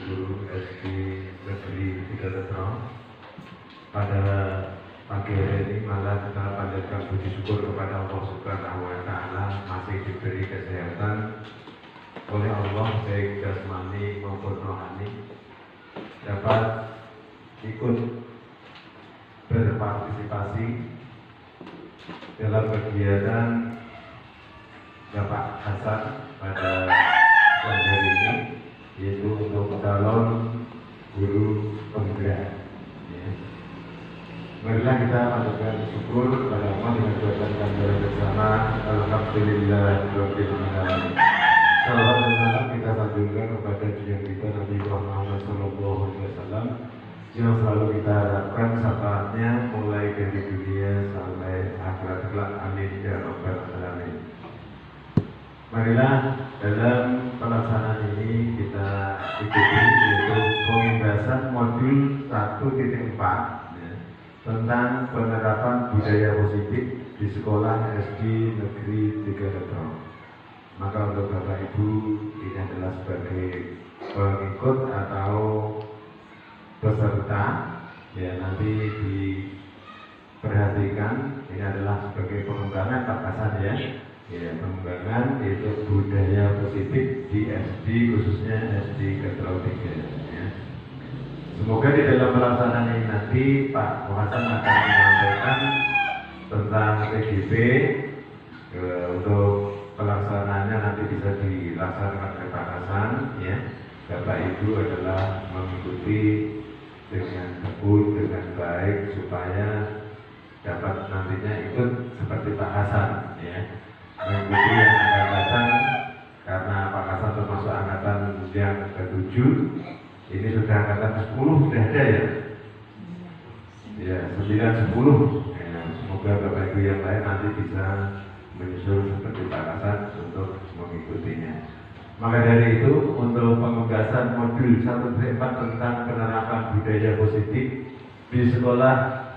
guru SD Negeri 3 Tetro. Pada pagi hari ini malah kita panjatkan puji syukur kepada Allah Subhanahu wa Ta'ala masih diberi kesehatan oleh Allah baik jasmani maupun rohani dapat ikut berpartisipasi dalam kegiatan Bapak Hasan pada hari ini, yaitu untuk calon guru penggerak. Ya. Marilah kita panjatkan syukur kepada Allah dengan doa dan bersama. Alhamdulillahirabbil alamin. Salawat dan salam kita sanjungkan kepada junjungan kita Nabi Muhammad SAW yang selalu kita harapkan syafaatnya mulai dari dunia sampai akhirat kelak. Amin ya rabbal alamin. Marilah dalam pelaksanaan ini kita ikuti yaitu pembahasan modul 1.4 ya, tentang penerapan budaya positif di sekolah SD Negeri 3 Tetro. Maka untuk Bapak Ibu ini adalah sebagai pengikut atau peserta ya, nanti diperhatikan ini adalah sebagai pengembangan Pak Hasan ya. Ya, pengembangan yaitu budaya positif di SD khususnya SD Tetro 3 ya. Semoga di dalam pelaksanaan ini nanti Pak Hasan akan menyampaikan tentang TGP untuk pelaksanaannya nanti bisa dilaksanakan oleh Pak Hasan ya. Bapak Ibu adalah mengikuti dengan tekun dengan baik supaya dapat nantinya ikut seperti Pak Hasan ya. Mengikuti yang akan datang karena Pak Hasan termasuk angkatan yang ke-7, ini sudah angkatan ke-10 sudah ada ya. Ya, 9, 10 ya, semoga Bapak Ibu yang lain nanti bisa menyusul seperti Pak Hasan untuk mengikutinya. Maka dari itu untuk pengembangan modul 1.4 tentang penerapan budaya positif di sekolah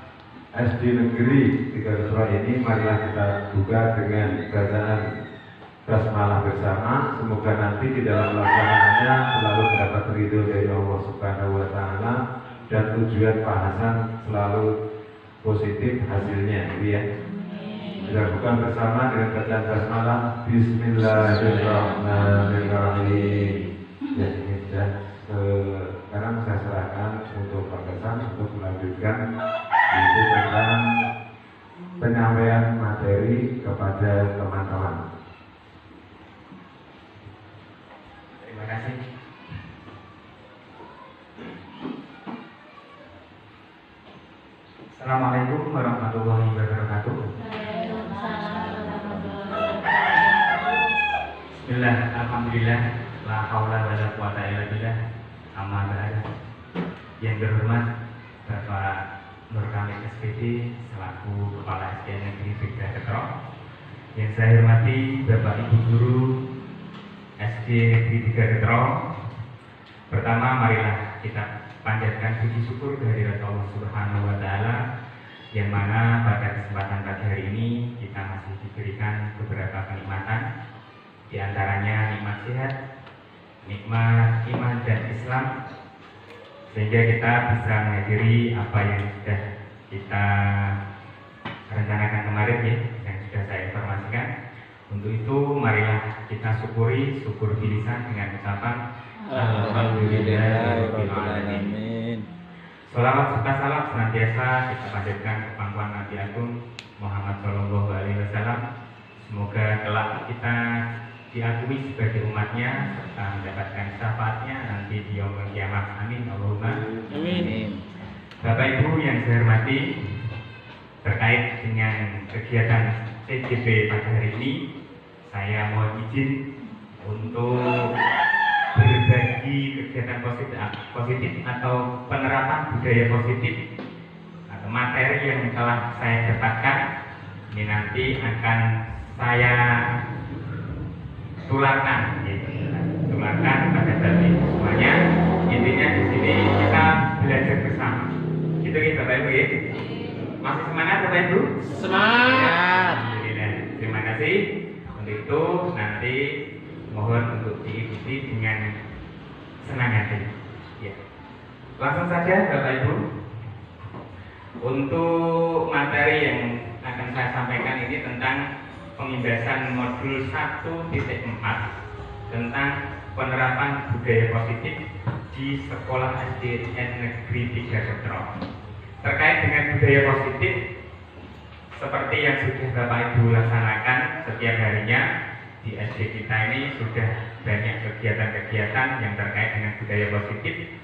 SD Negeri 3 Tetro ini, marilah kita buka dengan bacaan basmalah bersama. Semoga nanti di dalam pelaksanaannya selalu mendapat ridho dari Allah Subhanahu wa Ta'ala dan tujuan Pak Hasan selalu positif hasilnya ya. Kita buka bersama dengan bacaan basmalah. Bismillahirrahmanirrahim. Ya, ini sudah sekarang saya serahkan untuk Pak Hasan untuk melanjutkan itu tentang penyampaian materi kepada teman-teman. Terima kasih. Assalamualaikum warahmatullahi wabarakatuh. Bismillah, alhamdulillah, la haula wala quwata illa billah. Amma ba'd. Yang terhormat Bapak Nur Kamil SPD selaku Kepala SD Negeri 3 Tetro. Yang saya hormati Bapak Ibu Guru SD Negeri 3 Tetro. Pertama, marilah kita panjatkan puji syukur kehadirat Allah Subhanahu wa Ta'ala, yang mana pada kesempatan pagi hari ini kita masih diberikan beberapa kenikmatan, di antaranya nikmat sehat, nikmat iman dan Islam, sehingga kita bisa menghadiri apa yang sudah kita rencanakan kemarin ya, yang sudah saya informasikan. Untuk itu marilah kita syukuri, syukur bilisan dengan ucapan Alhamdulillahirabbil alamin. Shalawat serta salam senantiasa kita panjatkan ke pangkuan Nabi Agung Muhammad Shallallahu Alaihi Wasallam. Semoga kelak kita diakui sebagai umatnya serta mendapatkan syafaatnya nanti di yaumul kiamat. Amin Allahumma amin. Bapak Ibu yang saya hormati, terkait dengan kegiatan TGP pada hari ini, saya mohon izin untuk berbagi kegiatan positif atau penerapan budaya positif atau materi yang telah saya dapatkan. Ini nanti akan saya tularkan pada Bapak Ibu semuanya. Intinya di sini kita belajar bersama. Gitu ya Bapak Ibu ya. Masih semangat Bapak Ibu? Semangat. Terima kasih. Untuk itu nanti mohon untuk diikuti dengan senang hati. Langsung saja Bapak Ibu, untuk materi yang akan saya sampaikan ini tentang pembahasan modul 1.4 tentang penerapan budaya positif di sekolah SDN Negeri 3 Getro. Terkait dengan budaya positif, seperti yang sudah Bapak Ibu laksanakan setiap harinya di SD kita ini sudah banyak kegiatan-kegiatan yang terkait dengan budaya positif,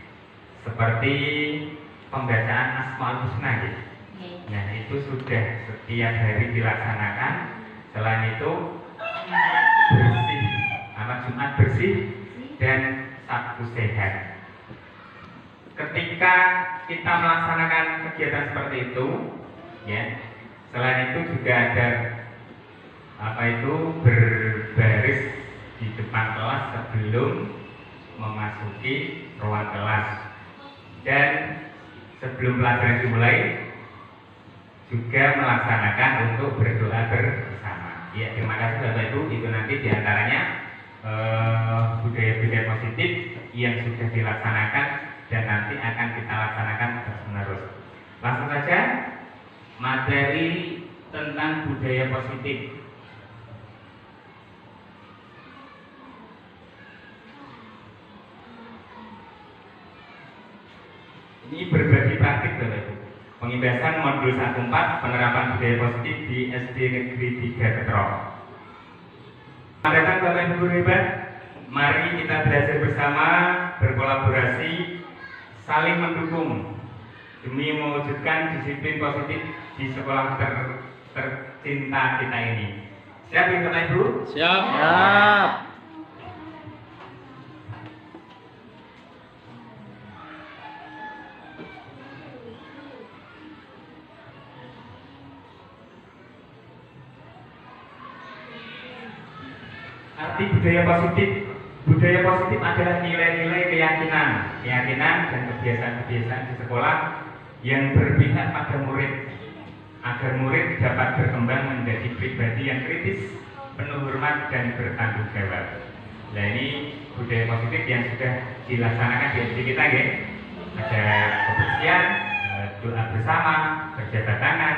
seperti pembacaan Asmaul Husna gitu. Nah, itu sudah setiap hari dilaksanakan. Selain itu bersih, Jumat bersih dan Sabtu sehat. Ketika kita melaksanakan kegiatan seperti itu, ya, selain itu juga ada berbaris di depan kelas sebelum memasuki ruang kelas, dan sebelum pelajaran dimulai juga melaksanakan untuk berdoa bersama. Ya, terima kasih Bapak Ibu. Itu nanti diantaranya budaya-budaya positif yang sudah dilaksanakan dan nanti akan kita laksanakan terus-menerus. Langsung saja materi tentang budaya positif. Ini berbagi praktik Bapak Ibu. Pembahasan modul 1.4 penerapan budaya positif di SD Negeri 3 Getro. Selamat datang Bapak Ibu guru hebat. Mari kita belajar bersama, berkolaborasi, saling mendukung demi mewujudkan disiplin positif di sekolah tercinta kita ini. Siap ya Bapak Ibu? Siap. Arti budaya positif. Budaya positif adalah nilai-nilai keyakinan dan kebiasaan-kebiasaan di sekolah yang berpihak pada murid, agar murid dapat berkembang menjadi pribadi yang kritis, penuh hormat dan bertanggung jawab. Nah, ini budaya positif yang sudah dilaksanakan di SD kita, ya. Ada kebersihan, doa bersama, berjabat tangan.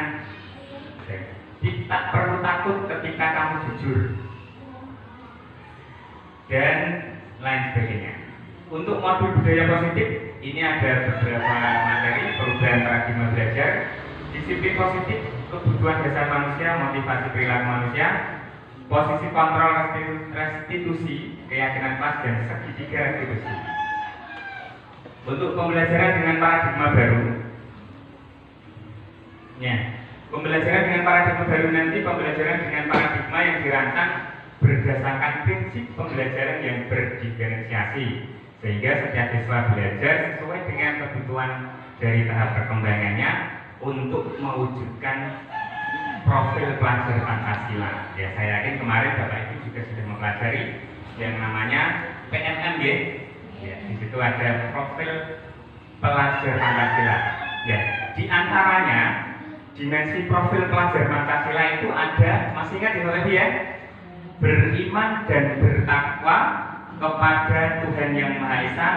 Tak perlu takut ketika kamu jujur, dan lain sebagainya. Untuk modul budaya positif ini ada beberapa materi: perubahan paradigma belajar, disiplin positif, kebutuhan dasar manusia, motivasi perilaku manusia, posisi kontrol restitusi, keyakinan kelas, dan segitiga restitusi. Untuk pembelajaran dengan paradigma baru, ya, pembelajaran dengan paradigma baru nanti pembelajaran dengan paradigma yang dirancang berdasarkan prinsip pembelajaran yang berdiferensiasi, sehingga setiap siswa belajar sesuai dengan kebutuhan dari tahap perkembangannya untuk mewujudkan profil pelajar Pancasila. Ya, saya yakin kemarin Bapak Ibu juga sudah mempelajari yang namanya PMM, ya. Ya, di situ ada profil pelajar Pancasila. Ya, di antaranya dimensi profil pelajar Pancasila itu ada, masih ingat ya Bapak Ibu, ya? Beriman dan bertakwa kepada Tuhan Yang Maha Esa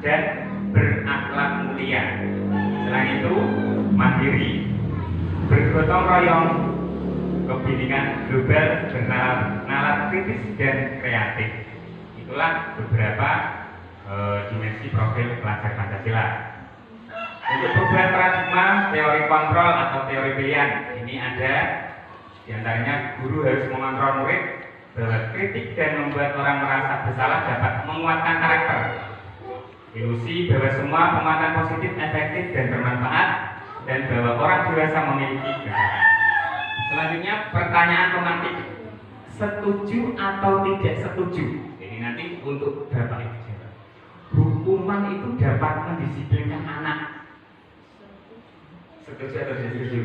dan berakhlak mulia. Selain itu, mandiri, bergotong royong, kebinekaan global, bernalar kritis dan kreatif. Itulah beberapa dimensi profil pelajar Pancasila. Untuk perubahan paradigma, teori kontrol atau teori pilihan, ini ada diantaranya guru harus mengontrol murid bahwa kritik dan membuat orang merasa bersalah dapat menguatkan karakter. Ilusi bahwa semua penguatan positif efektif dan bermanfaat, dan bahwa orang dewasa memiliki kesalahan. Selanjutnya pertanyaan romantik, setuju atau tidak setuju? Ini nanti untuk Bapak Ibu. Hukuman itu dapat mendisiplinkan anak. Setuju atau tidak setuju?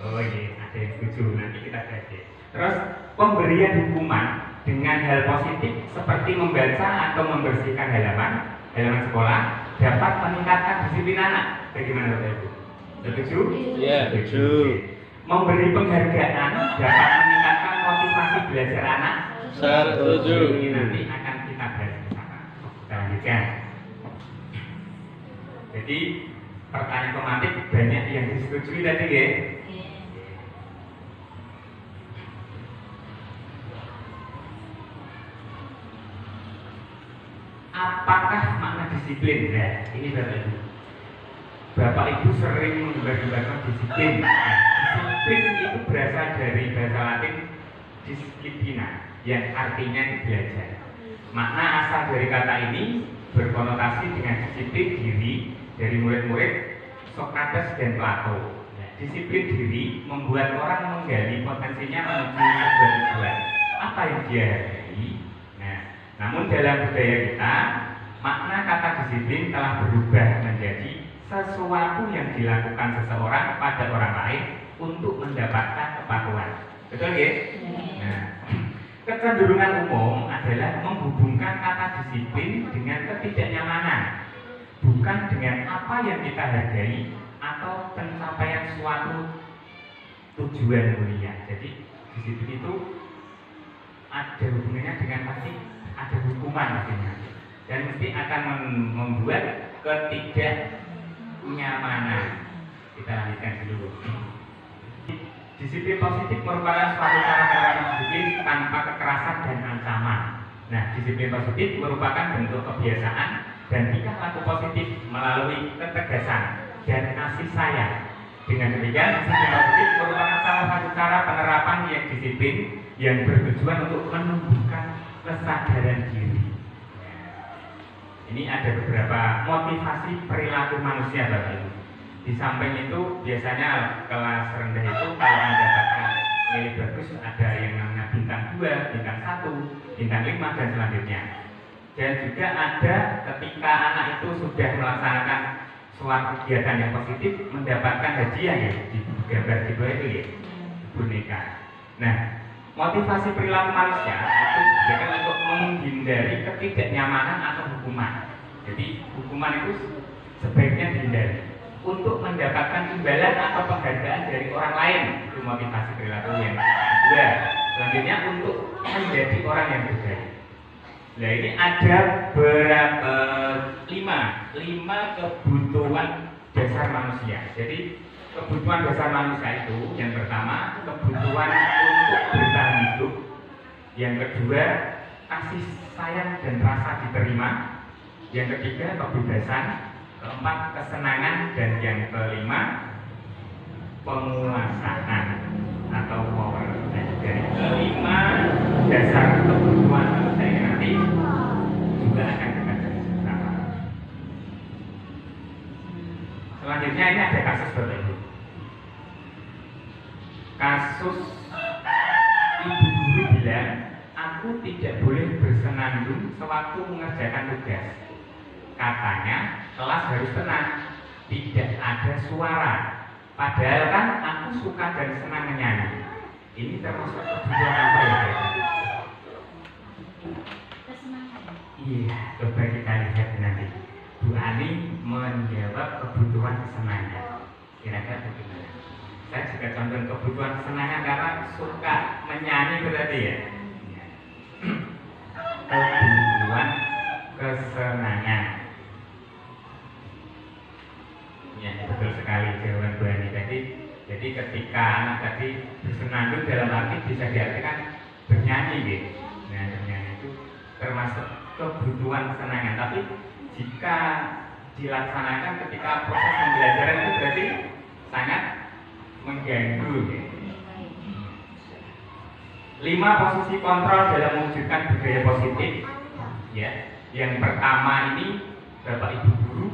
Oh iya, ada yang setuju. Nanti kita bahas. Terus pemberian hukuman dengan hal positif seperti membaca atau membersihkan halaman sekolah dapat meningkatkan disiplin anak. Bagaimana Bapak Ibu? Setuju? Iya, setuju. Memberi penghargaan dapat meningkatkan motivasi belajar anak. Setuju. Ini nanti akan kita bahas bersama. Kita lanjutkan. Jadi pertanyaan tematik banyak yang disetujui tadi ya. Apakah makna disiplin? Nah, ini Bapak Ibu. Bapak Ibu sering menggambarkan disiplin. Nah, disiplin itu berasal dari bahasa Latin disciplina, yang artinya belajar. Makna asal dari kata ini berkonotasi dengan disiplin diri dari murid-murid Sokrates dan Plato. Nah, disiplin diri membuat orang menggali potensinya menuju sebuah tujuan. Apa yang dia hargai? Nah, namun dalam budaya kita, makna kata disiplin telah berubah menjadi sesuatu yang dilakukan seseorang pada orang lain untuk mendapatkan kepatuhan. Betul ya? Nah, kecenderungan umum adalah menghubungkan kata disiplin dengan ketidaknyamanan, bukan dengan apa yang kita hargai atau pencapaian suatu tujuan mulia. Jadi disiplin itu ada hubungannya dengan pasti ada hukuman artinya, dan mesti akan membuat ketidaknyamanan. Kita lanjutkan dulu. Disiplin positif merupakan suatu cara menerapkan disiplin tanpa kekerasan dan ancaman. Nah, disiplin positif merupakan bentuk kebiasaan dan tingkah laku positif melalui ketegasan dan kasih sayang. Dengan demikian, disiplin positif merupakan salah satu cara penerapan yang disiplin yang bertujuan untuk menumbuhkan kesadaran diri. Ini ada beberapa motivasi perilaku manusia, Bapak Ibu. Di samping itu biasanya kelas rendah itu kalau mendapatkan nilai bagus ada yang namanya bintang 2, bintang 1, bintang 5 dan selanjutnya. Dan juga ada ketika anak itu sudah melaksanakan suatu kegiatan yang positif mendapatkan hadiah ya, di gambar di bawah itu ya, boneka. Nah, motivasi perilaku manusia itu digunakan untuk menghindari ketidaknyamanan atau hukuman. Jadi hukuman itu sebaiknya dihindari untuk mendapatkan imbalan atau penghargaan dari orang lain. Itu motivasi perilaku yang kedua. Selanjutnya untuk menjadi orang yang berbaik. Nah, ini ada berapa? 5 kebutuhan dasar manusia. Jadi kebutuhan dasar manusia itu yang pertama kebutuhan untuk bertahan hidup, yang kedua kasih sayang dan rasa diterima, yang ketiga kebebasan, keempat kesenangan, dan yang kelima penguasaan atau power. Nah, dari kelima dasar kebutuhan manusia ini nanti juga akan kita cari bersama. Selanjutnya ini ada kasus Bapak Ibu. Kasus ibu guru bilang, aku tidak boleh bersenandung sewaktu mengerjakan tugas. Katanya kelas harus tenang, tidak ada suara. Padahal kan aku suka dan senang menyanyi. Ini termasuk kebutuhan apa ya? Iya, coba kita lihat nanti. Bu Ani menjawab kebutuhan kesenangan. Kira-kira bagaimana? Saya juga condong kebutuhan kesenangan karena suka menyanyi berarti ya. Kebutuhan kesenangan. Ya, betul sekali jawaban Bu Ani tadi. Jadi ketika anak tadi bersenandung dalam arti bisa diartikan bernyanyi gitu. Nah, bernyanyi itu termasuk kebutuhan kesenangan. Tapi jika dilaksanakan ketika proses pembelajaran itu berarti sangat mengganggu gitu. 5 posisi kontrol dalam mewujudkan budaya positif. Ya, yang pertama ini Bapak Ibu guru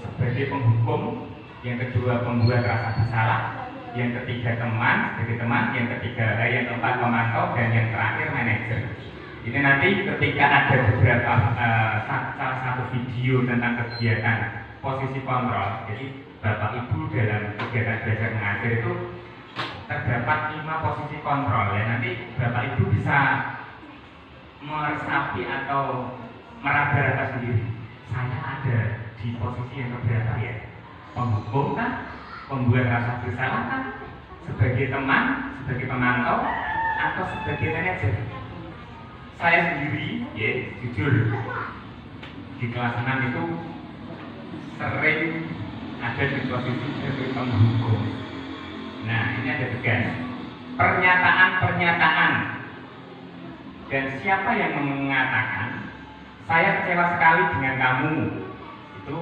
sebagai penghukum, yang kedua pembuat rasa bersalah, yang ketiga teman sebagai teman, yang keempat pemantau, dan yang terakhir manajer. Ini nanti ketika ada beberapa salah satu video tentang kegiatan posisi kontrol. Jadi Bapak Ibu dalam kegiatan belajar mengajar itu terdapat 5 posisi kontrol ya. Nanti Bapak Ibu bisa meresapi atau meraba-raba sendiri. Saya ada di posisi yang keberapa ya? Penghukum kan, pembuat rasa bersalah kan, sebagai teman, sebagai pemantau, atau sebagai manajer. Saya sendiri, ya jujur, di kelas 6 itu sering ada di posisi sebagai penghukum. Nah, ini ada tegas pernyataan-pernyataan, dan siapa yang mengatakan saya kecewa sekali dengan kamu, itu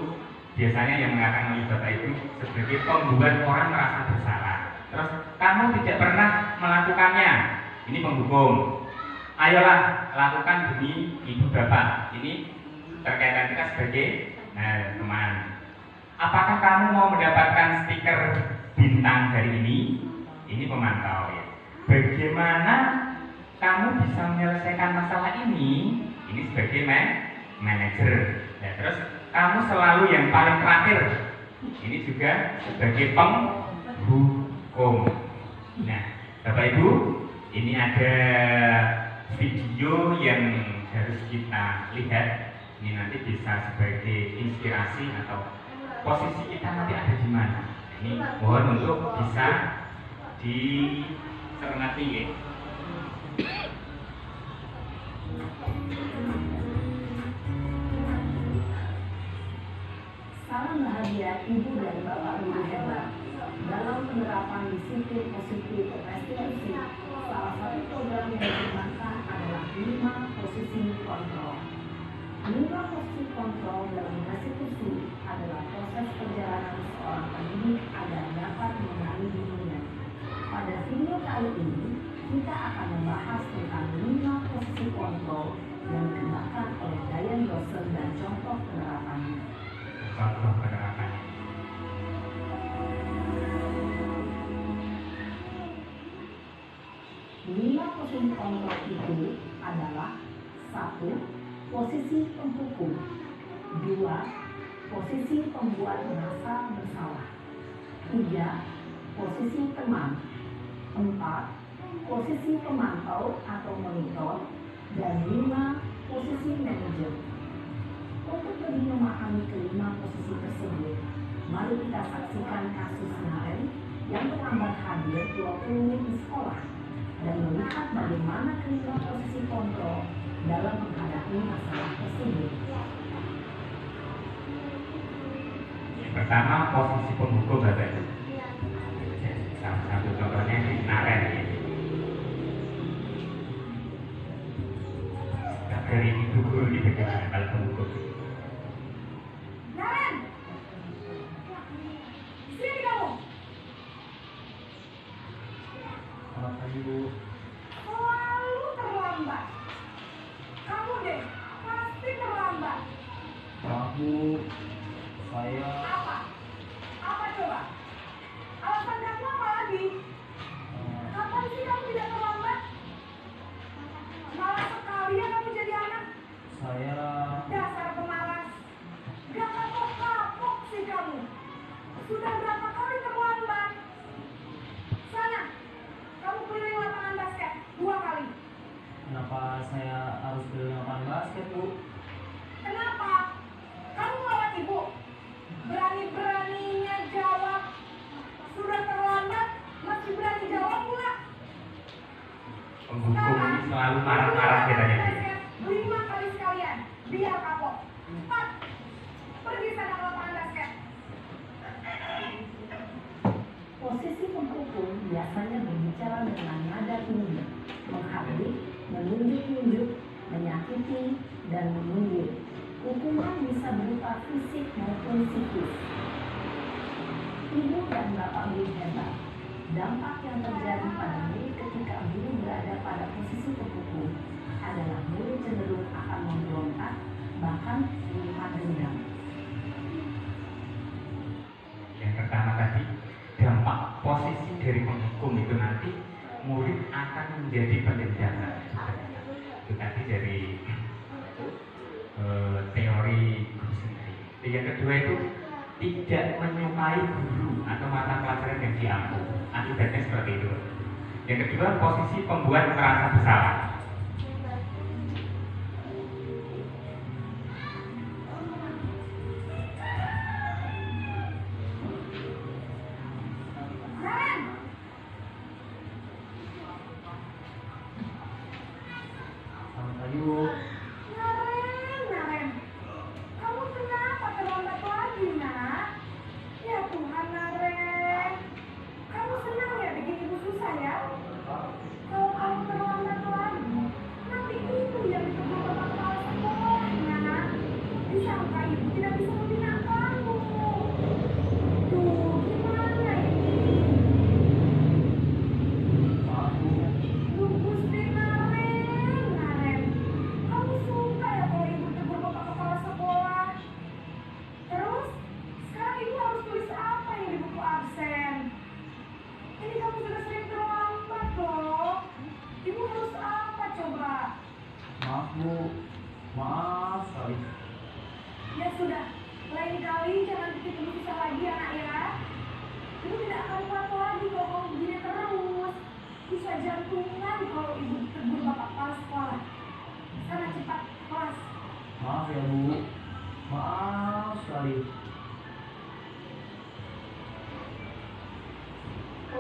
biasanya yang mengatakan oleh Bapak itu sebagai pembuat orang merasa bersalah. Terus kamu tidak pernah melakukannya, ini penghukum. Ayolah lakukan demi ibu bapak. Ini terkaitan kita sebagai teman. Apakah kamu mau mendapatkan stiker bintang hari ini? Ini pemantau ya. Bagaimana kamu bisa menyelesaikan masalah ini? Ini sebagai manajer. Ya, terus kamu selalu yang paling terakhir. Ini juga sebagai penghukum. Nah, Bapak Ibu, ini ada video yang harus kita lihat. Ini nanti bisa sebagai inspirasi atau posisi kita nanti ada di mana. Ini mohon untuk bisa dicermati ya. Salam bahagia Ibu dan Bapak Guru hebat. Dalam penerapan disiplin positif restitusi, salah satu program yang dikembangkan adalah 5 posisi kontrol. 5 posisi kontrol dalam restitusi adalah proses perjalanan seorang pendidik agar dapat mengenali dirinya. Pada video kali ini, kita akan membahas tentang 5 posisi kontrol yang dikembangkan oleh Diane Dawson dan contoh penerapannya. Contoh penerapannya. Lima posisi kontrol itu adalah 1. Posisi penghukum. 2. Posisi pembuat merasa bersalah. 3. Posisi teman. 4. Posisi pemantau atau monitor. Dan 5. Posisi manajer. Untuk lebih memahami kelima posisi tersebut, mari kita saksikan kasus kemarin yang terlambat hadir 20 menit di sekolah dan melihat bagaimana kelima posisi kontrol dalam menghadapi masalah tersebut. Yang pertama, posisi penghukum Bapak Ibu. Salah satu contohnya di Naren ini. Dari ibu guru di bagaimana kalau penghukum? Naren! Sini kamu! Selamat pagi, Bu. Selalu terlambat. Kamu deh, pasti terlambat. Maaf, Bu. Saya Apa? Apa coba? Alasan kamu apa lagi? Kapan sih kamu tidak terlambat? Malah sekali ya kamu jadi anak. saya Dasar pemalas. Gak kapok-kapok sih kamu. Sudah berapa kali terlambat? Sana, kamu keliling lapangan basket 2 kali. kenapa saya harus keliling lapangan basket, Bu? Kenapa? Kamu ngelawan ibu. Berani-beraninya jawab. Sudah terlambat, masih berani jawab pula. Penghukum ini selalu marah-marah katanya. 5 kali sekalian, biar kapok. 4. Pergi sana ke lapangan basket. Posisi penghukum biasanya berbicara dengan nada tinggi, menghardik, menunjuk-nunjuk, menyakiti, dan menyindir. Hukuman bisa berupa fisik maupun psikis. Ibu dan bapak guru hebat. Dampak yang terjadi pada murid ketika guru berada pada posisi penghukum adalah murid cenderung akan memberontak, bahkan menyimpan dendam. Yang pertama tadi, dampak posisi dari penghukum itu nanti murid akan menjadi pendendam. Itu tadi dari teori guru sendiri. Yang kedua itu tidak menyukai guru atau mata pelajaran yang diampu. Akibatnya seperti itu. Yang kedua, posisi pembuat merasa bersalah. Naren! Selamat pagi, Bu. Naren! Kamu kenapa terlambat lagi?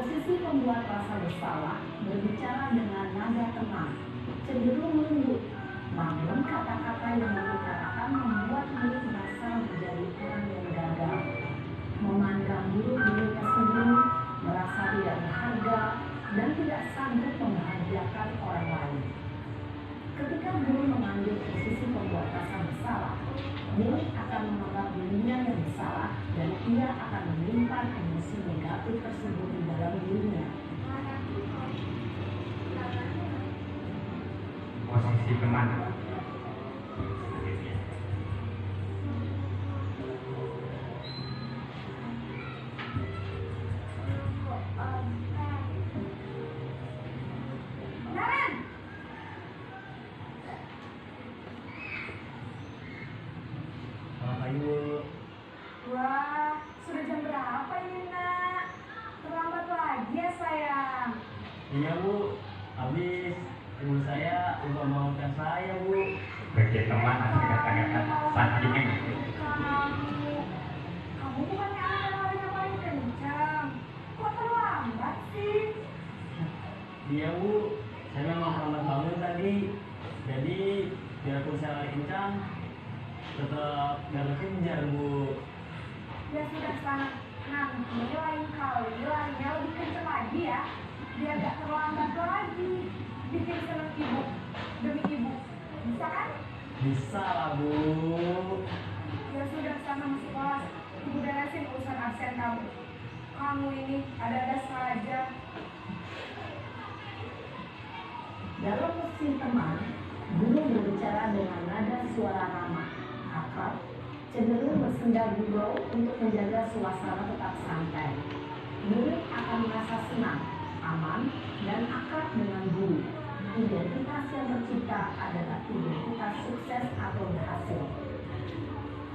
Posisi pembuat rasa bersalah berbicara dengan nada tenang, cenderung lembut, namun kata-kata yang diutarakan membuat murid merasa menjadi orang yang gagal, memandang buruk dirinya sendiri, merasa tidak berharga, dan tidak sanggup membahagiakan orang lain. Ketika guru mengambil posisi pembuat rasa bersalah, murid akan menganggap dirinya yang bersalah dan ia akan menyimpan emosi negatif tersebut di dalam dirinya. Posisi teman. Selamat pagi, Bu. Wah, sudah jam berapa ini, Nak? Terlambat lagi ya, sayang. Iya, Bu. Habis ibu saya lupa memaafkan saya, Bu. Sebagai teman asli kata-kata sanjungan. Kamu bukannya anak yang larinya paling kencang. Kok terlambat sih? Iya, Bu. Saya memang terlambat bangun tadi. Jadi, biarpun saya lari kencang, tetap gak kekejar, Bu. Ya sudah sana. Nanti lain kali larinya lebih kencang lagi ya. Biar gak terlambat lagi. Bikin seneng ibu. Demi ibu. Bisa kan? Bisa lah, Bu. Ya sudah sana masuk kelas. Ibu beresin urusan absen kamu. Kamu ini ada-ada saja. Dalam posisi teman, guru berbicara dengan nada suara ramah, akrab, cenderung bersenda gurau untuk menjaga suasana tetap santai. Murid akan merasa senang, aman, dan akrab dengan guru. Identitas yang tercipta adalah identitas sukses atau berhasil.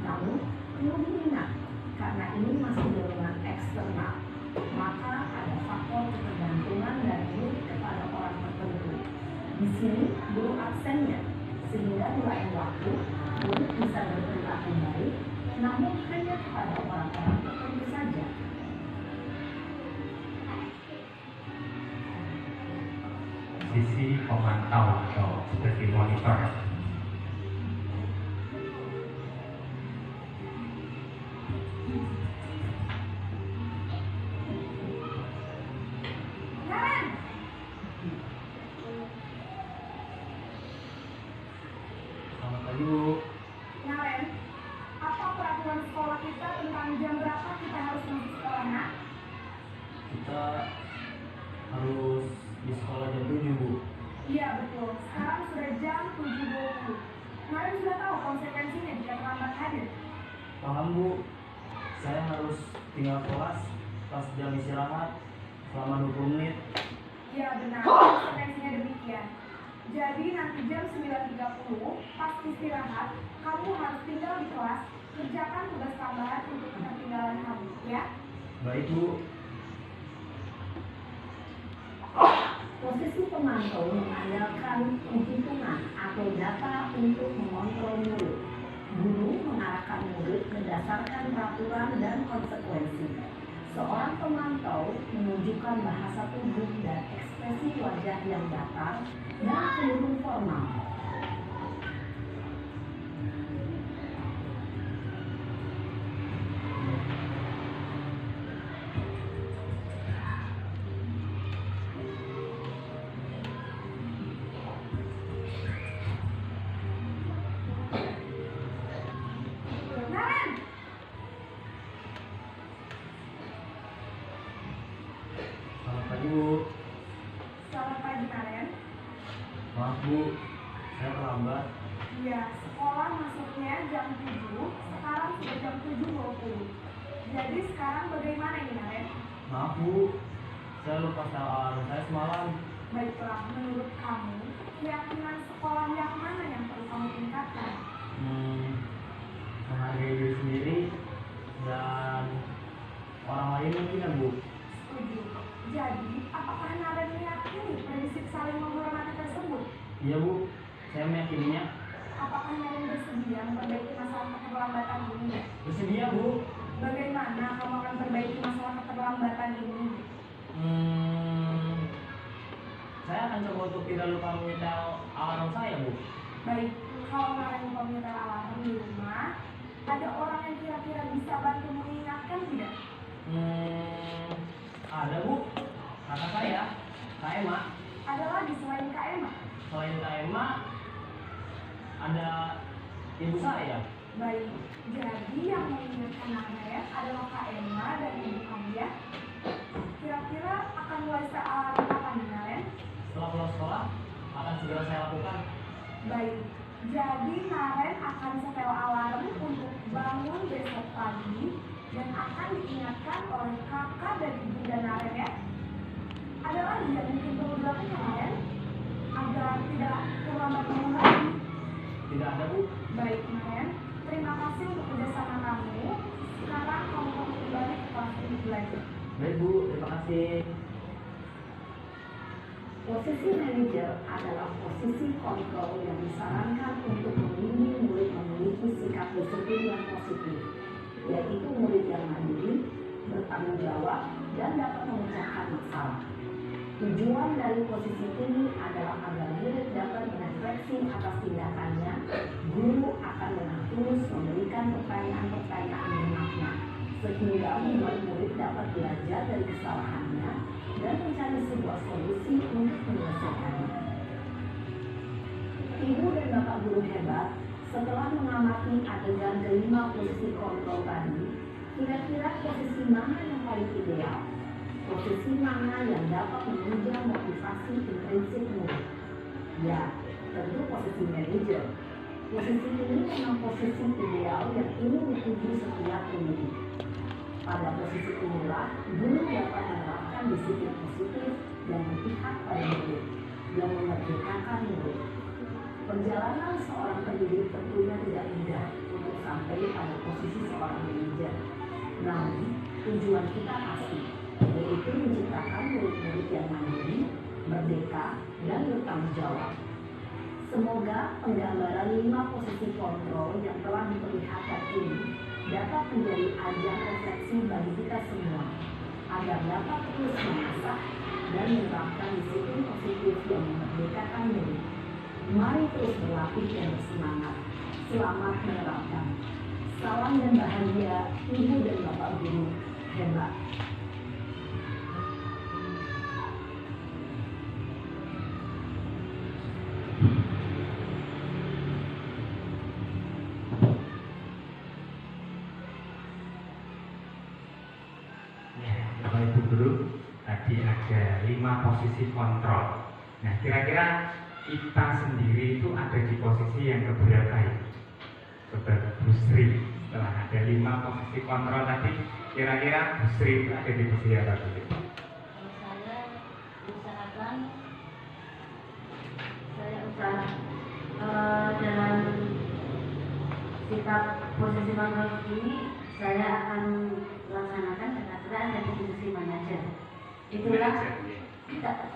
Namun, perlu diingat, karena ini masih dorongan eksternal, maka ada faktor ketergantungan dari murid kepada orang tertentu. Di sini, guru absennya, sehingga di lain waktu, murid bisa berperilaku baik, namun hanya kepada orang-orang tertentu saja. Sisi pemantau atau seperti monitor. Naren! Selamat pagi, Bu. Naren, apa peraturan sekolah kita tentang jam berapa kita harus masuk sekolah, Nak? Kita harus di sekolah jam 7, Bu. Iya betul, sekarang sudah jam 7.20. Naren sudah tahu konsekuensinya jika terlambat hadir. Paham, Bu. Saya harus tinggal kelas pas jam istirahat selama 20 menit. Iya benar, konsekuensinya demikian. Jadi nanti jam 9.30 pas istirahat, kamu harus tinggal di kelas, kerjakan tugas tambahan untuk ketertinggalan kamu, ya? Baik, Bu. Posisi pemantau mengandalkan penghitungan atau data untuk mengontrol murid. Guru mengarahkan murid berdasarkan peraturan dan konsekuensi. Seorang pemantau menunjukkan bahasa tubuh dan ekspresi wajah yang datar dan cenderung formal. Naren! Selamat pagi, Bu. Selamat pagi, Naren. Maaf, Bu. Saya terlambat. Iya, sekolah masuknya jam 7, sekarang sudah jam 7.20. Jadi sekarang bagaimana ini, Naren? Maaf, Bu. Saya lupa tahu alarm saya semalam. Baiklah, menurut kamu, keyakinan sekolah yang mana yang perlu kamu tingkatkan? Menghargai diri sendiri dan orang lain mungkin, ya, Bu. Setuju. Jadi, apakah Naren meyakini prinsip saling menghormati tersebut? Iya, Bu. Saya meyakininya. Apakah Naren bersedia memperbaiki masalah keterlambatan ini? Bersedia, Bu. Bagaimana kamu akan perbaiki masalah keterlambatan ini? untuk tidak lupa menyetel alarm saya, Bu? Baik, kalau Naren lupa menyetel alarm di rumah, ada orang yang kira-kira bisa bantu mengingatkan tidak? Ada, Bu. Kakak saya, Kak Emma. Ada lagi selain Kak Emma? Selain Kak Emma, ada ibu saya. Baik, jadi yang mengingatkan Naren adalah Kak Emma dan ibu kamu ya. Kira-kira akan mulai alarm kapan nih Naren? Setelah pulang sekolah, akan segera saya lakukan. Baik, jadi Naren akan setel alarm untuk bangun besok pagi dan akan diingatkan oleh kakak dan ibu dan Naren ya. Ada lagi yang mungkin perlu dilakukan Naren agar tidak terlambat bangun lagi? Tidak ada, Bu. Baik Naren, terima kasih untuk kerjasama kamu. Sekarang kamu kembali ke kelas untuk belajar. Baik, Bu. Terima kasih. Posisi manajer adalah posisi kontrol yang disarankan untuk membimbing murid memiliki sikap disiplin yang positif, yaitu murid yang mandiri, bertanggung jawab, dan dapat memecahkan masalah. Tujuan dari posisi ini adalah agar murid dapat merefleksi atas tindakannya. Guru akan dengan tulus memberikan pertanyaan-pertanyaan bermakna, sehingga membuat murid dapat belajar dari kesalahannya dan mencari sebuah solusi untuk menyelesaikannya. Ibu dan Bapak guru hebat, setelah mengamati adegan kelima posisi kontrol tadi, kira-kira posisi mana yang paling ideal? Posisi mana yang dapat menunjang motivasi intrinsik murid? Ya, tentu posisi manajer. Posisi ini memang posisi ideal yang ingin dituju setiap pendidik. Pada posisi inilah, guru dapat menerapkan disiplin positif dan berpihak pada murid, yang memerdekakan murid. Perjalanan seorang pendidik tentunya tidak mudah untuk sampai pada posisi seorang manajer. Namun, tujuan kita pasti, yaitu menciptakan murid-murid yang mandiri, merdeka, dan bertanggung jawab. Semoga penggambaran 5 posisi kontrol yang telah diperlihatkan ini dapat menjadi ajang refleksi bagi kita semua, agar dapat terus mengasah dan menerapkan disiplin positif yang memerdekakan murid. Mari terus berlatih dan bersemangat. Selamat menerapkan. Salam dan bahagia Ibu dan Bapak Guru hebat. Bapak Ibu Guru, tadi ada 5 posisi kontrol. Nah, kira-kira kita sendiri itu ada di posisi yang keberapa ya? Sobat Bu Sri, setelah ada 5 posisi kontrol tadi, kira-kira Bu Sri itu ada di posisi apa? Saya usaha dalam sikap posisi kontrol ini saya akan laksanakan kira-kira ada di posisi manajer. Itulah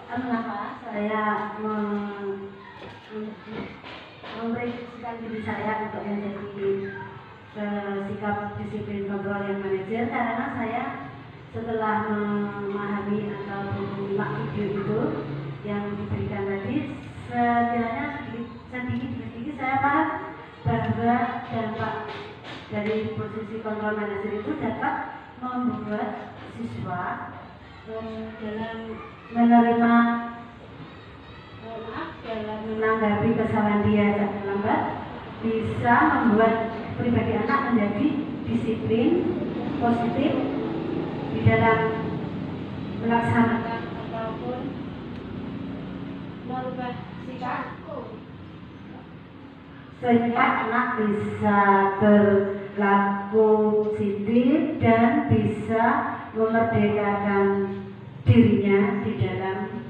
kenapa saya memprediksikan diri saya untuk menjadi sikap disiplin kontrol yang manajer, karena saya setelah memahami atau menyimak video itu yang diberikan tadi, sekiranya sedikit saya paham bahwa dampak dari posisi kontrol manajer itu dapat membuat siswa dalam menerima dalam menanggapi kesalahan dia yang lambat, bisa membuat pribadi anak menjadi disiplin positif di dalam melaksanakan ataupun merubah sikap, sehingga anak bisa berlaku positif dan bisa memerdekakan dirinya di dalam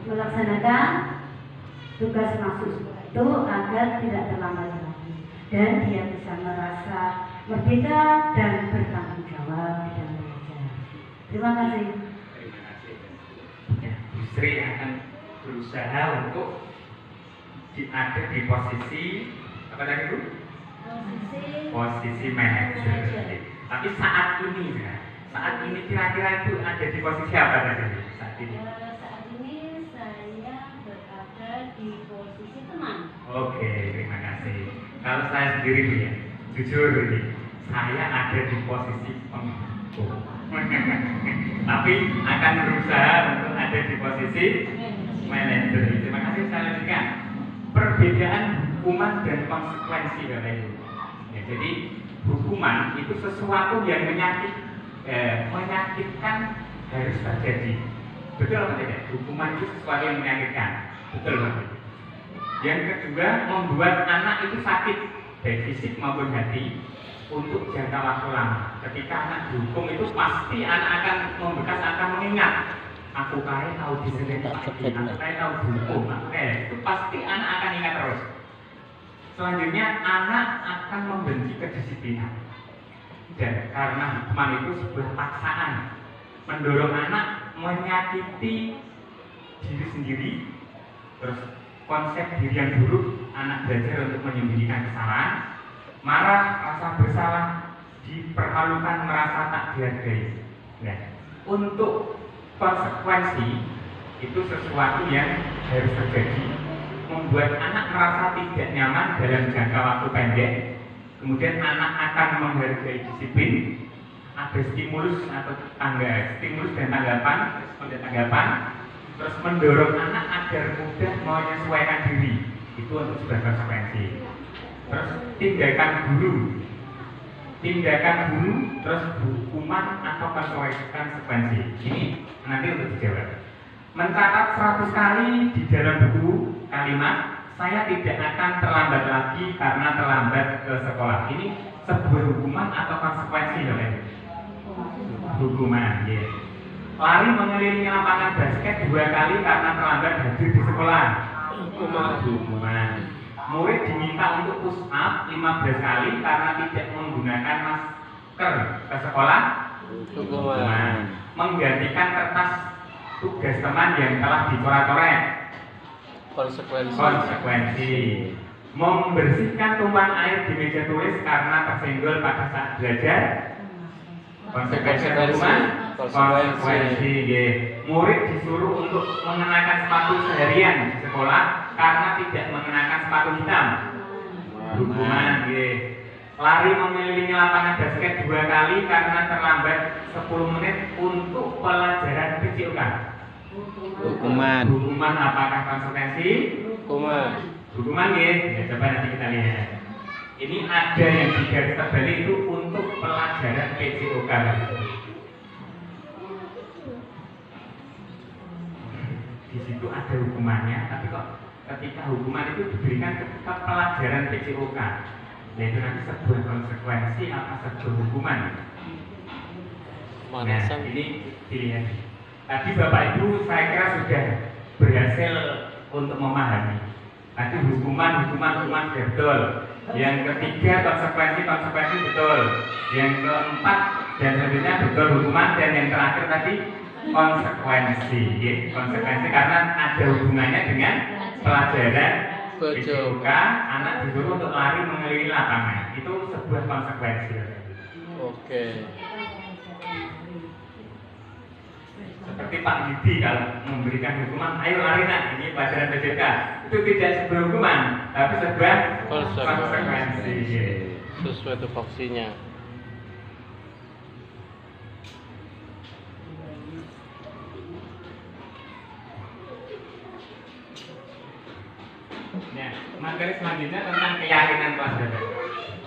melaksanakan tugas mahasiswa itu agar tidak terlambat lagi dan dia bisa merasa merdeka dan bertanggung jawab di dalam belajar. Terima kasih. Terima kasih. Ya, Bu Sri akan berusaha untuk ada di posisi apa tadi Bu? Posisi manajer. Tapi saat ini ya, saat ini kira-kira itu ada di posisi apa tadi? Saat ini? Saat ini di posisi teman. Oke, terima kasih. Kalau saya sendiri Bu, ya, jujur ini, saya ada di posisi pembantu. Tapi akan berusaha untuk ada di posisi manajer. Terima kasih. Saya lanjutkan. Perbedaan hukuman dan konsekuensi Bapak Ibu. Ya, jadi hukuman itu sesuatu yang menyakitkan harus terjadi. Betul atau tidak? Hukuman itu sesuatu yang menyakitkan. Betul Bapak Ibu. Yang kedua, membuat anak itu sakit baik fisik maupun hati untuk jangka waktu lama. Ketika anak dihukum itu pasti anak akan membekas, akan mengingat. Aku kayak tahu disini, aku kayak tahu dihukum, aku kayak itu pasti anak akan ingat terus. Selanjutnya anak akan membenci kedisiplinan. Dan karena hukuman itu sebuah paksaan, mendorong anak menyakiti diri sendiri. Terus konsep diri yang buruk, anak belajar untuk menyembunyikan kesalahan, marah, rasa bersalah, dipermalukan, merasa tak dihargai. Nah, untuk konsekuensi itu sesuatu yang harus terjadi, membuat anak merasa tidak nyaman dalam jangka waktu pendek. Kemudian anak akan menghargai disiplin, ada stimulus atau stimulus dan tanggapan, terus mendorong anak agar mudah menyesuaikan diri. Itu untuk sebuah konsekuensi. Terus tindakan guru, terus hukuman atau konsekuensi. Ini nanti untuk dijawab. Mencatat 100 kali di dalam buku kalimat, saya tidak akan terlambat lagi karena terlambat ke sekolah. Ini sebuah hukuman atau konsekuensi Bapak? Hukuman, ya. Lari mengelilingi lapangan basket 2 kali karena terlambat hadir di sekolah. Hukuman. Murid diminta untuk push up 15 kali karena tidak menggunakan masker ke sekolah. Hukuman. Menggantikan kertas tugas teman yang telah dicoret-coret. Konsekuensi. Membersihkan tumpahan air di meja tulis karena tersenggol pada saat belajar. Konsekuensi. Murid disuruh untuk mengenakan sepatu seharian di sekolah karena tidak mengenakan sepatu hitam. Hukuman. Lari mengelilingi lapangan basket 2 kali karena terlambat 10 menit untuk pelajaran PJOK. Hukuman. Hukuman apakah konsekuensi? Hukuman ya. Coba nanti kita lihat. Ini ada yang di garis terbalik itu untuk pelajaran PJOK. Di situ ada hukumannya, tapi kok ketika hukuman itu diberikan ketika pelajaran PJOK, yaitu nanti sebuah konsekuensi apa sebuah hukuman. Nah, ini dilihat. Tadi Bapak Ibu saya kira sudah berhasil untuk memahami. Tadi hukuman betul. Yang ketiga konsekuensi betul. Yang keempat dan selanjutnya betul hukuman, dan yang terakhir tadi konsekuensi. Konsekuensi karena ada hubungannya dengan pelajaran PJOK, anak disuruh untuk lari mengelilingi lapangan. Itu sebuah konsekuensi. Oke. Seperti Pak Yudi kalau memberikan hukuman, ayo lari nak, ini pelajaran PJOK. Itu tidak sebuah hukuman, tapi sebuah konsekuensi. Sesuai tupoksinya. Nah, materi selanjutnya tentang keyakinan kelas.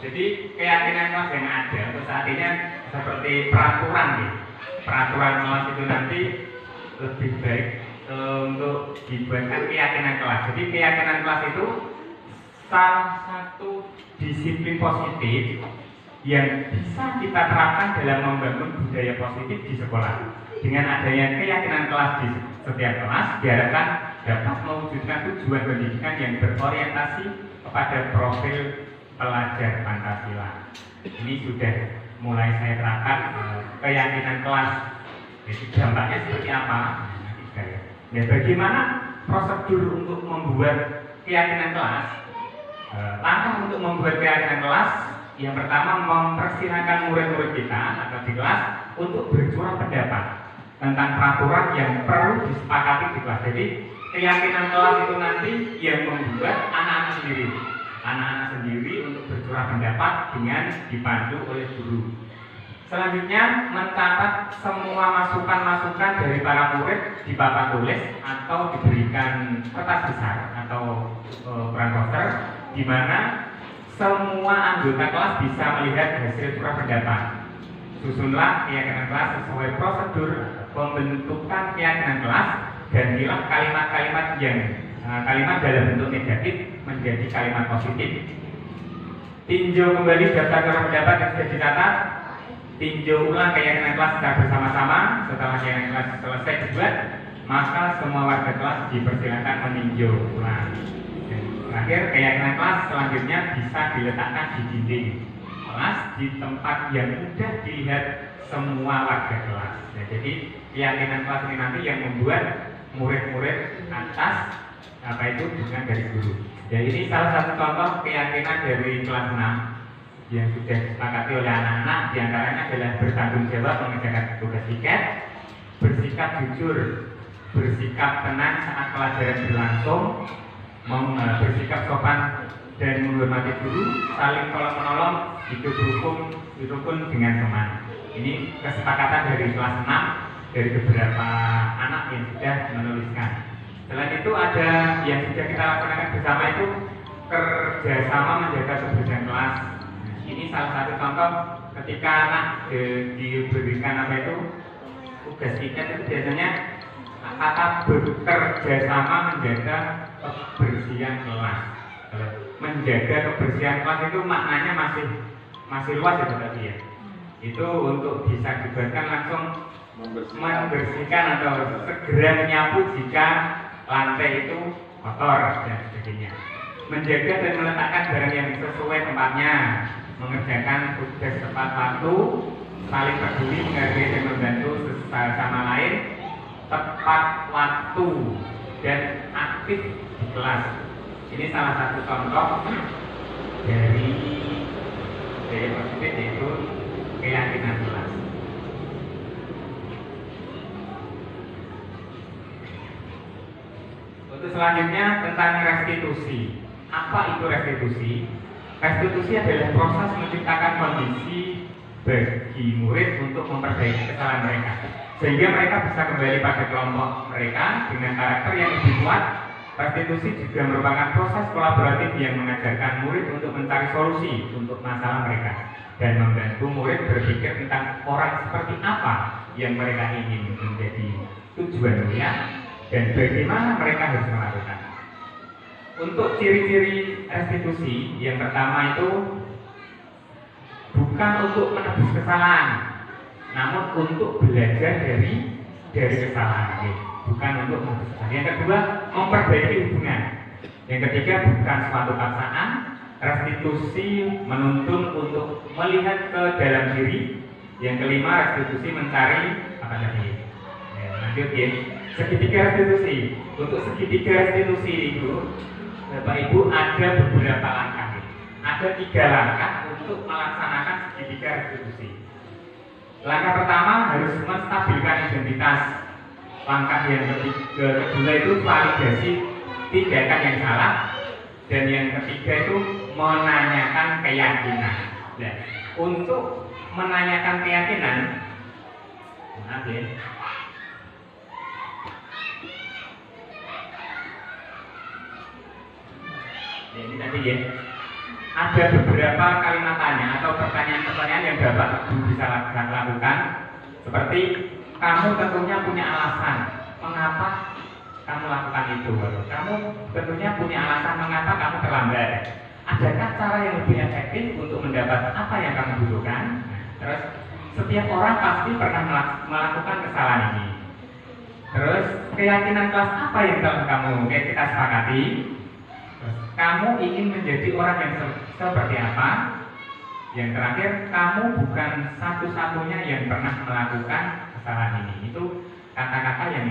Jadi keyakinan kelas yang ada untuk saat ini seperti peraturan nih. Peraturan kelas itu nanti lebih baik untuk dibuatkan keyakinan kelas. Jadi keyakinan kelas itu salah satu disiplin positif yang bisa kita terapkan dalam membangun budaya positif di sekolah. Dengan adanya keyakinan kelas di setiap kelas, diharapkan dapat mewujudkan tujuan pendidikan yang berorientasi kepada profil pelajar Pancasila. Ini sudah mulai saya terapkan keyakinan kelas. Jadi dampaknya seperti apa? Ya, bagaimana prosedur untuk membuat keyakinan kelas? Langkah untuk membuat keyakinan kelas, yang pertama mempersilahkan murid-murid kita atau di kelas untuk berjuang pendapat tentang peraturan yang perlu disepakati di kelas. Jadi keyakinan kelas itu nanti yang membuat anak-anak sendiri untuk bercurah pendapat dengan dipandu oleh guru. Selanjutnya, mencatat semua masukan-masukan dari para murid di papan tulis atau diberikan kertas besar atau peran poster, di mana semua anggota kelas bisa melihat hasil curah pendapat. Susunlah keyakinan kelas sesuai prosedur pembentukan keyakinan kelas, gantilah kalimat-kalimat kalimat dalam bentuk negatif menjadi kalimat positif. Tinjau kembali daftar curah pendapat yang sudah dicatat. Tinjau ulang keyakinan kelas secara bersama-sama. Setelah keyakinan kelas selesai dibuat, maka semua warga kelas dipersilakan meninjau ulang. Dan terakhir, keyakinan kelas selanjutnya bisa diletakkan di dinding kelas di tempat yang mudah dilihat semua warga kelas. Ya, jadi keyakinan kelas ini nanti yang membuat murid-murid atas dukungan dari guru. Ya, ini salah satu contoh keyakinan dari kelas 6 yang sudah disepakati oleh anak-anak. Di antaranya adalah bertanggung jawab mengerjakan tugas piket, bersikap jujur, bersikap tenang saat pelajaran berlangsung, bersikap sopan dan menghormati guru, saling tolong-menolong, hidup rukun dengan teman. Ini kesepakatan dari kelas 6 dari beberapa anak yang sudah menuliskan. Selain itu ada yang sudah kita laksanakan bersama, itu kerjasama menjaga kebersihan kelas. Ini salah satu contoh ketika anak diberikan tugas piket itu biasanya kata bekerjasama menjaga kebersihan kelas. Menjaga kebersihan kelas itu maknanya masih luas ya tadi ya. Itu untuk bisa dibuatkan langsung membersihkan atau segera menyapu jika lantai itu kotor dan sebagainya. Menjaga dan meletakkan barang yang sesuai tempatnya, mengerjakan tugas tepat waktu, saling peduli, menghargai dan membantu sama lain, tepat waktu dan aktif di kelas. Ini salah satu contoh dari positif, yaitu keyakinan kelas. Untuk selanjutnya tentang restitusi. Apa itu restitusi? Restitusi adalah proses menciptakan kondisi bagi murid untuk memperbaiki kesalahan mereka, sehingga mereka bisa kembali pada kelompok mereka dengan karakter yang lebih kuat. Restitusi juga merupakan proses kolaboratif yang mengajarkan murid untuk mencari solusi untuk masalah mereka dan membantu murid berpikir tentang orang seperti apa yang mereka ingin menjadi tujuan mulia dan bagaimana mereka harus melakukan. Untuk ciri-ciri restitusi, yang pertama itu bukan untuk menebus kesalahan, namun untuk belajar dari kesalahan, bukan untuk menebus kesalahan. Yang kedua, memperbaiki hubungan. Yang ketiga, bukan suatu paksaan. Restitusi menuntun untuk melihat ke dalam diri. Yang kelima, restitusi mencari apa tadi? Lanjut ya. Segitiga restitusi. Untuk segitiga restitusi itu, Bapak Ibu, ada beberapa langkah. Ada 3 langkah untuk melaksanakan segitiga restitusi. Langkah pertama harus menstabilkan identitas. Langkah yang kedua itu validasi tindakan yang salah. Dan yang ketiga itu menanyakan keyakinan. Nah, untuk menanyakan keyakinan, maaf ya. Ini tadi ya, ada beberapa kalimat tanya atau pertanyaan-pertanyaan yang dapat bisa lakukan, seperti kamu tentunya punya alasan mengapa kamu lakukan itu, kamu tentunya punya alasan mengapa kamu terlambat. Adakah cara yang lebih efektif untuk mendapat apa yang kamu butuhkan? Terus setiap orang pasti pernah melakukan kesalahan ini. Terus keyakinan kelas apa yang telah kamu kita sepakati? Kamu ingin menjadi orang yang seperti apa? Yang terakhir, kamu bukan satu-satunya yang pernah melakukan kesalahan ini. Itu kata-kata yang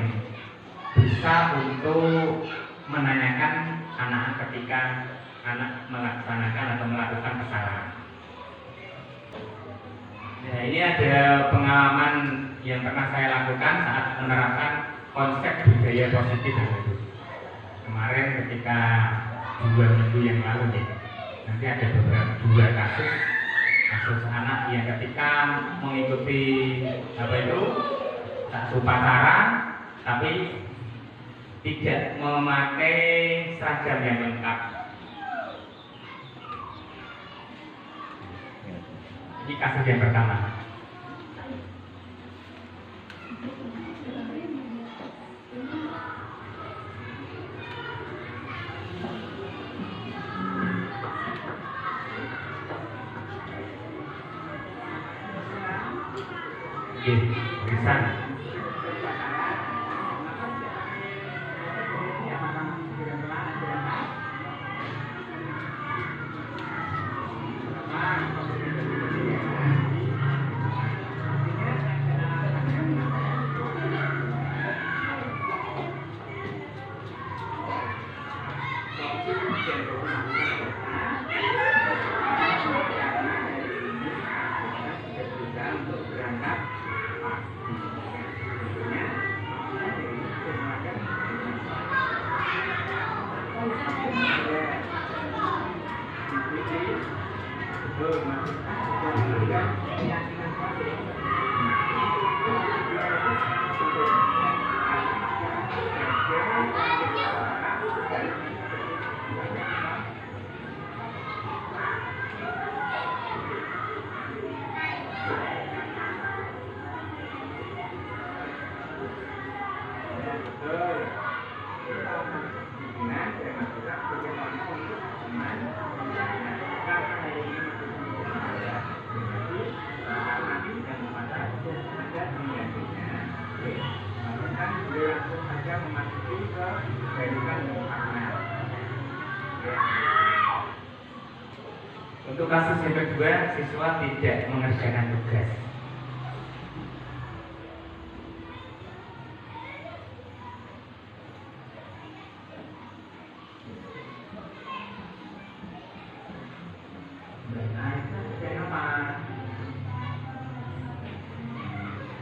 bisa untuk menanyakan anak ketika anak melaksanakan atau melakukan kesalahan. Nah, ini ada pengalaman yang pernah saya lakukan saat menerapkan konsep budaya positif. kemarin ketika 2 minggu yang lalu nih, nanti ada dua kasus anak yang ketika mengikuti satu upacara tapi tidak memakai seragam yang lengkap. Ini kasus yang pertama. Tulisan. Untuk kasus yang kedua, siswa tidak mengerjakan tugas.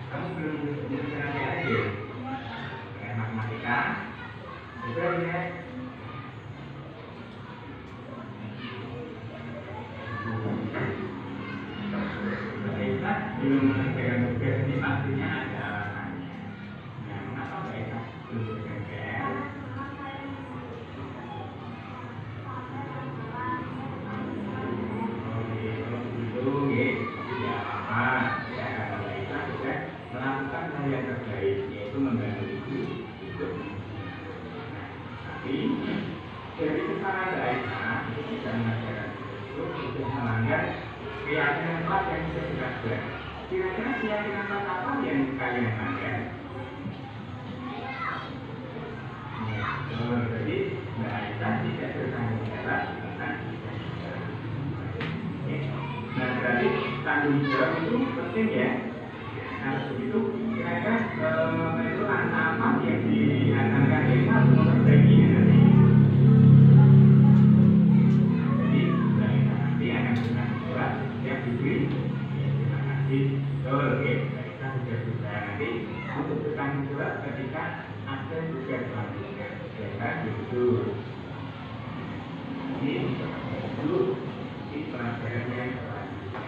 Kamu belum mengerjakan lagi matematika, itu ya. Belum mengerjakan tugas ini pastinya ada alasannya. Nah, mengapa mereka belum mengerjakan? Tidak apa-apa. Ya, kalau mereka sudah melakukan hal yang terbaik, yaitu membantu ibu hidup. Tapi dari kesalahan mereka tidak mengerjakan itu sudah melanggar keyakinan yang bisa kita buat. Kira-kira keyakinan apa yang kalian langgar? Jadi Mbak Aisyah tidak bertanggung jawab tentang nah, berarti tanggung jawab itu penting ya. Nah, begitu kira-kira itu apa yang diajarkan kita untuk memperbaikinya nanti. Jadi Mbak Aisyah nanti akan bertanggung jawab setiap diberi. Terima kasih. Oke, kita sudah berusaha nanti untuk bertanggung jawab ketika ada tugas selanjutnya. Ya, gitu. Ini pelajaran yang selanjutnya.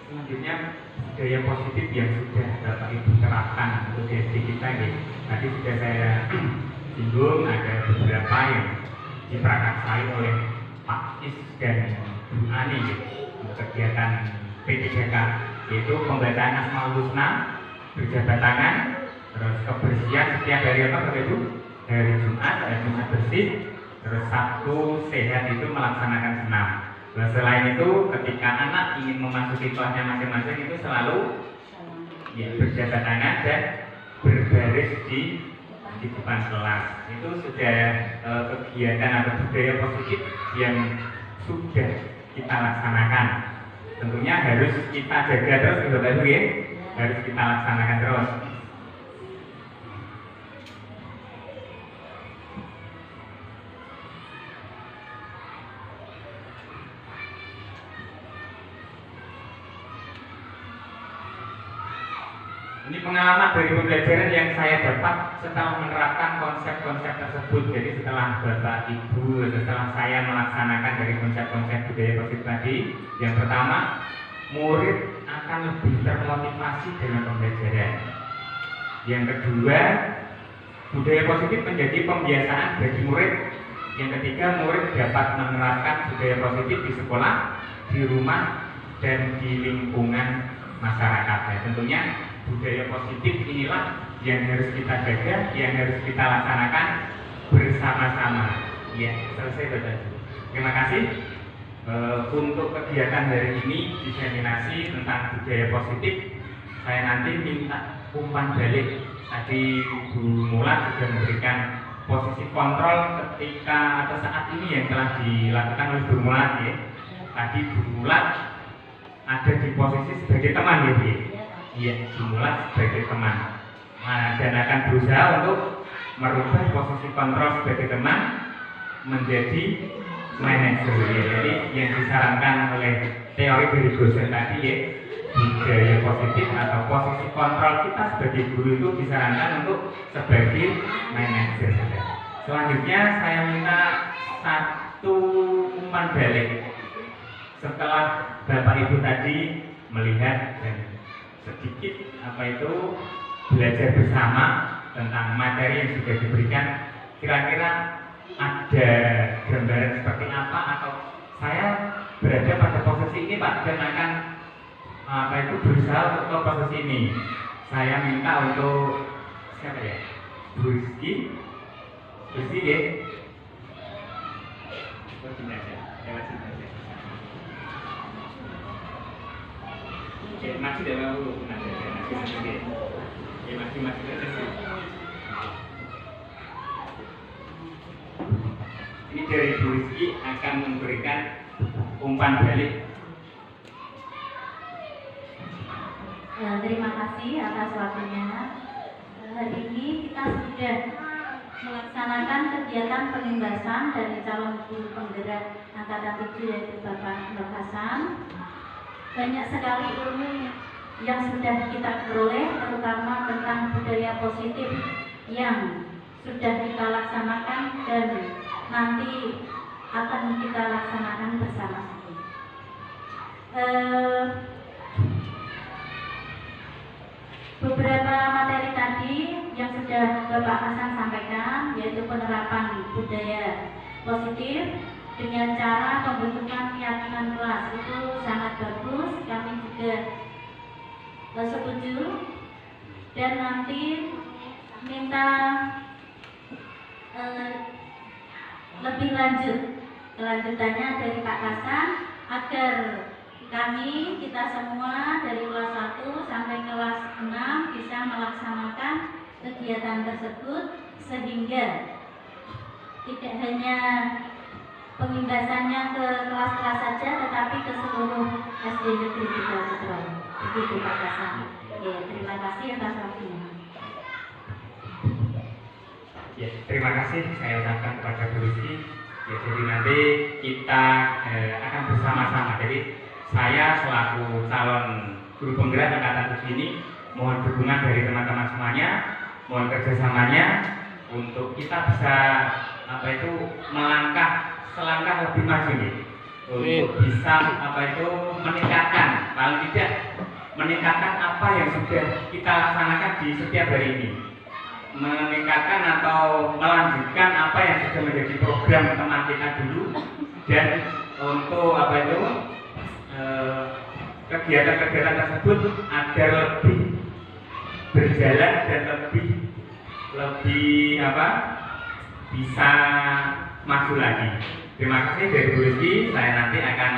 Selanjutnya budaya positif yang sudah Bapak Ibu terapkan untuk SD kita ini. Tadi sudah saya singgung ada beberapa yang diprakarsai oleh Pak Is dan Bu Ani untuk kegiatan P3K, yaitu pembacaan Asmaul Husna, berjabat tangan, terus kebersihan setiap hari apa Bapak Ibu? Hari Jumat ada Jumat bersih, terus Sabtu sehat itu melaksanakan senam. Nah, selain itu ketika anak ingin memasuki kelasnya masing-masing itu selalu ya, berjabat tangan dan berbaris di depan kelas. Itu sudah kegiatan atau budaya positif yang sudah kita laksanakan. Tentunya harus kita jaga terus Bapak Ibu ya, harus kita laksanakan terus. Ini pengalaman dari pembelajaran yang saya dapat setelah menerapkan konsep-konsep tersebut. Jadi setelah Bapak Ibu, setelah saya melaksanakan dari konsep-konsep budaya positif tadi, yang pertama, murid akan lebih termotivasi dengan pembelajaran. Yang kedua, budaya positif menjadi pembiasaan bagi murid. Yang ketiga, murid dapat menerapkan budaya positif di sekolah, di rumah, dan di lingkungan masyarakat. Ya, tentunya budaya positif inilah yang harus kita jaga, yang harus kita laksanakan bersama-sama. Ya, selesai Bapak. Terima kasih untuk kegiatan hari ini, diseminasi tentang budaya positif. Saya nanti minta umpan balik. Tadi Bu Mulat sudah memberikan posisi kontrol ketika atau saat ini yang telah dilakukan oleh Bu Mulat ya. Tadi Bu Mulat ada di posisi sebagai teman ya Bu. Iya, Bu Mulat sebagai teman. Nah, dan akan berusaha untuk merubah posisi kontrol sebagai teman menjadi manajer ya. Jadi yang disarankan oleh teori dari dosen tadi ya, budaya positif atau posisi kontrol kita sebagai guru itu disarankan untuk sebagai manajer. Selanjutnya saya minta satu umpan balik. Setelah Bapak Ibu tadi melihat dan sedikit belajar bersama tentang materi yang sudah diberikan, kira-kira ada gambaran seperti apa atau saya berada pada posisi ini Pak dan akan berusaha untuk ke posisi ini. Saya minta untuk siapa ya? Bu Rizky ya. Masih dalam dulu, masih ini dari Bu Rizky akan memberikan umpan balik. Terima kasih atas waktunya. Hari ini kita sudah melaksanakan kegiatan penindasan dari calon guru penggerak angkatan 7 yaitu Bapak Nur Hasan. Banyak sekali ilmu yang sudah kita peroleh, terutama tentang budaya positif yang sudah kita laksanakan dan nanti akan kita laksanakan bersama-sama. Beberapa materi tadi yang sudah Bapak Hasan sampaikan, yaitu penerapan budaya positif dengan cara pembentukan keyakinan kelas, itu sangat bagus. Kami juga setuju dan nanti minta lebih lanjut kelanjutannya dari Pak Hasan agar kita semua dari kelas 1 sampai kelas 6 bisa melaksanakan kegiatan tersebut sehingga tidak hanya pengindasannya ke kelas-kelas saja tetapi ke seluruh SD negeri juga Keterong. Begitu Pak Hasan. Ya, terima kasih atas waktunya. Ya, terima kasih saya ucapkan kepada Bu Rizky. Ya, jadi nanti kita akan bersama-sama. Jadi saya selaku calon guru penggerak angkatan 7 ini mohon dukungan dari teman-teman semuanya, mohon kerjasamanya untuk kita bisa melangkah selangkah lebih maju nih, untuk bisa meningkatkan, paling tidak meningkatkan apa yang sudah kita laksanakan di setiap hari ini, meningkatkan atau melanjutkan apa yang sudah menjadi program teman kita dulu, dan untuk kegiatan-kegiatan tersebut agar lebih berjalan dan lebih bisa maju lagi. Terima kasih dari Bu Rizky. Saya nanti akan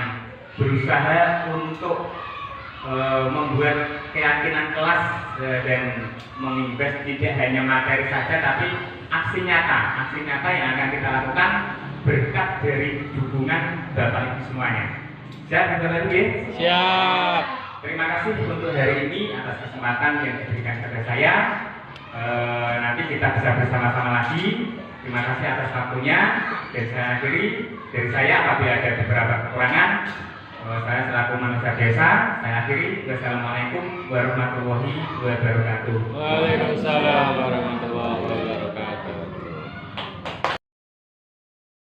berusaha untuk membuat keyakinan kelas dan mengimbas tidak hanya materi saja tapi aksi nyata yang akan kita lakukan berkat dari dukungan Bapak Ibu semuanya. Siap, kita lagi ya? Siap. Terima kasih untuk hari ini atas kesempatan yang diberikan kepada saya. Nanti kita bisa bersama-sama lagi. Terima kasih atas waktunya. Dan saya akhiri dari saya apabila ada beberapa kekurangan, Saya selaku manusia biasa, saya akhiri. Wassalamualaikum warahmatullahi wabarakatuh. Waalaikumsalam warahmatullahi wabarakatuh.